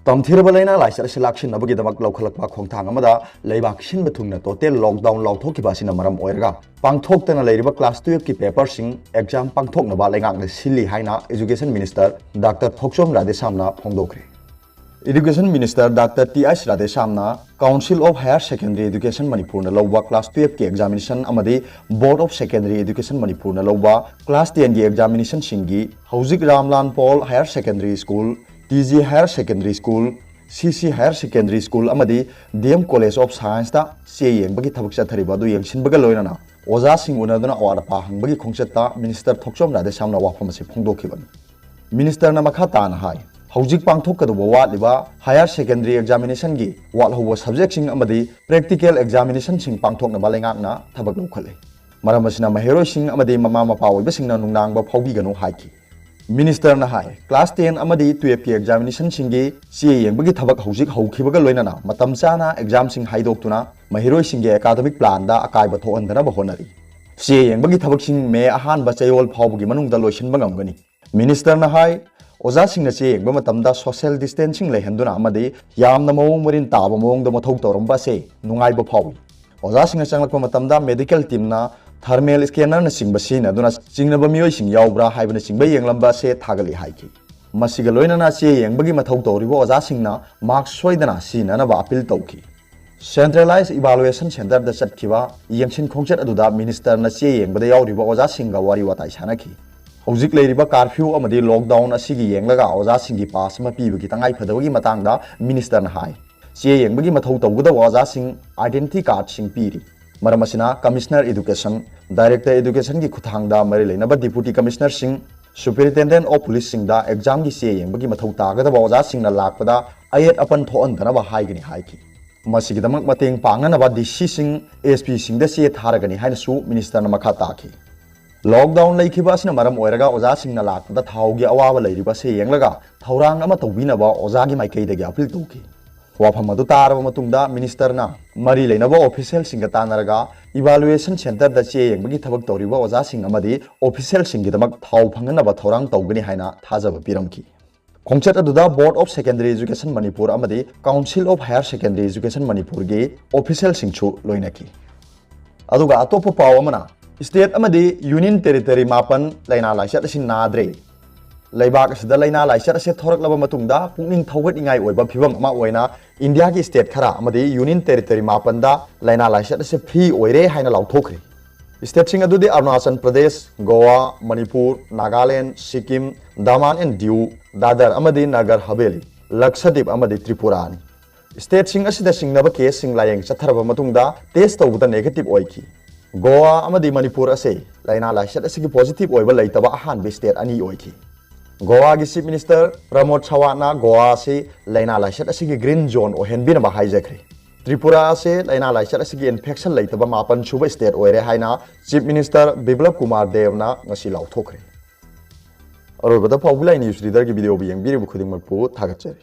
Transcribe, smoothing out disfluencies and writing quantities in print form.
तमथीरब लैना लाइसर से लाक्षिनबगीदमक लौखलकपा खोंथांग अमदा लेबाक सिनब थुंगना टोटल लॉकडाउन लाउथोकिबासिना मरम ओइरगा पांगथोक्तना लेरिबा क्लास 12 की पेपरसिंग एग्जाम पांगथोकनबा लेंगाकने सिल्ली हाइना एजुकेशन मिनिस्टर डॉक्टर थोकचोम राधेश्यामना फोंदोखरे। Education minister doctor TS. राधेश्यामना council of higher secondary education Manipur लौबा क्लास 12 की एग्जामिनेशन अमदी board of secondary education Manipur लौबा क्लास 10 की एग्जामिनेशन सिंगी हौजिक Ramlal Paul higher secondary school, TG higher secondary school, CC higher secondary school अमदी डीएम कॉलेज ऑफ साइंस दा से येंबगी थबक चथरिबा दु येंसिनबगा लोइनाना ओजा सिंग उनदना अवारपा हंगबगी खोंगचता मिनिस्टर थोकचोम राधेश्यामना वाफम से फोंदोखिबनी। मिनिस्टर ना मखा तान हाय हौजिक पांगथोकदबा वाटलिबा हायर सेकेंडरी एग्जामिनेशन की वाटहौबा सब्जेक्ट सिंग अमदी प्रैक्टिकल एग्जामिनेशन सिंग पांगथोकनबा लेंगाकना थबक लौखले। मरम असिना महेरोय सिंग अमदी ममा मपा ओइबसिंगना नुंगनांगबा फाउबीगनो हाइकी। मिनिस्टर ना हाय क्लास 10 अमदी 12 की एग्जामिनेशन सिंगी चे येंबगी थबक हौजिक हौखिबगा लोइनाना मतम चाना एग्जाम सिंग हाइदोक्तुना महिरोय सिंगे एकाडेमिक प्लान दा अकायबा थोहनदनबा होनरी। चे येंबगी थबक सिंग मे अहानबा चयोल फाउबगी मनुंगदा लोइसिनबा ngamgani। मिनिस्टर ना हाय ओजा सिंग चे येंबा मतमदा सोशल डिस्टेंसिंग लेहंदुना अमदी यामना मवोंग मरिन ताबा मवोंगदा मथौ तौरमबा से नुंगाइबा फाउई। ओजा सिंग चंगलकपा मतमदा मेडिकल टीम ना थर्मल स्कैनर न सिंग बसीन अदुना चिंगनबा मियोय सिंग यावब्रा हाइबना सिंगबा येंगलंबा से थागली हाइकी। मसिगा लोइनना चे येंबगी मथौ तौरिबा ओजा सिंगना मार्क्स सोइदना सिननबा अपील तौखी। सेंट्रलाइज इवैल्यूएशन सेंटर दा चटखिबा येंगसिन खोंगचट अदुदा मिनिस्टर न चे येंगबदा यावरिबा ओजा सिंगा वारी वाताई सानखी। हौजिक लेरिबा कर्फ्यू अमदी लॉकडाउन असिगी येंगलगा ओजा सिंगी पास अमा पीबगी तंगाई फदबगी मतांगदा मिनिस्टर न हाय चे येंगबगी मथौ तौगदा ओजा सिंग आइडेंटिटी कार्ड सिंग पीरी। मरम असिना कमिश्नर एजुकेशन, डायरेक्टर एजुकेशन की खुथांगदा मरी लेनबा deputy commissioner Singh, superintendent of police सिंगदा एग्जाम की चे येंबगी मथौ तागदबा ओजा सिंगना लाकपदा अयेत अपन थोअनदनबा हाइगनी हाइकी। मसिगिदमक मतेंग पांगनबा डीसी सिंह, एसपी सिंगदा चे थारगनी हाइनसु मिनिस्टर मखा ताखी। लॉकडाउन लेखिबा असिना मरम ओइरगा ओजा सिंगना लाकपदा थाउगी अवाबा लेरिबा से येंगलगा थौरांग अमा तौबिनबा ओजागी माइकैदगी अपील तौखी। वाफम अदु तारबा मतुंगदा मिनिस्टरना मरी लेनबा ऑफिशियल सिंग तानरगा इवैल्यूएशन सेंटर दा चे येंबगी थबक तौरिबा ओजा सिंग अमदी ऑफिशियल सिंगदमक थाउ फंगनबा थौरांग तौगनी हाइना थाजब पिरमकी। खोंगचट अदुदा board of secondary education Manipur अमदी council of higher secondary education Manipur गे ऑफिशियल सिंगछु लोइनकी। अदुगा अतोप पाव अमना स्टेट अमदी यूनियन टेरिटरी मापन लाइना लाइसत असि नाद्रे लेबाक असदा लाइना लाइसत असे थोरकलबा मतुंगदा पुंगनिंग थौगतनिंगाई ओइबा फिबम अमा ओइना इंडिया की स्टेट खरा अमदी यूनियन टेरिटरी मापनदा लाइना लाइसत असे फ्री ओइरे हाइना लाउथोखरे। स्टेट सिंग अदुदि अरुणाचल प्रदेश, गोवा, मणिपुर, नागालैंड, सिक्किम, दामान एंड दिउ, दादर अमदी नगर हवेली, लक्षद्वीप अमदी त्रिपुरानी। स्टेट सिंग असिदा सिंगनबा केस सिंग लायंग चथरबा मतुंगदा टेस्ट तौबदा नेगेटिव ओइखी। गोवा अमदी मणिपुर असे लाइना लाइसत असे पॉजिटिव ओइबा लैतबा अहानबे स्टेट अनी ओइखी। गोवा की चीफ मिनिस्टर प्रमोद सावंतना गोवा से लाइना लाइसत असिगी ग्रीन जोन ओहेनबिनबा हाइजखरे। त्रिपुरा से लाइना लाइसत असिगी इन्फेक्शन लैतबा मापन सुबा स्टेट ओइरे हाइना चीफ मिनिस्टर बिप्लब कुमार देवना ngasi लाउथोखरे। अरोबदा फाउबुलाई न्यूज रीडर की वीडियो भी यंग बिरिबु खुदिंगमकपु थागतचरी।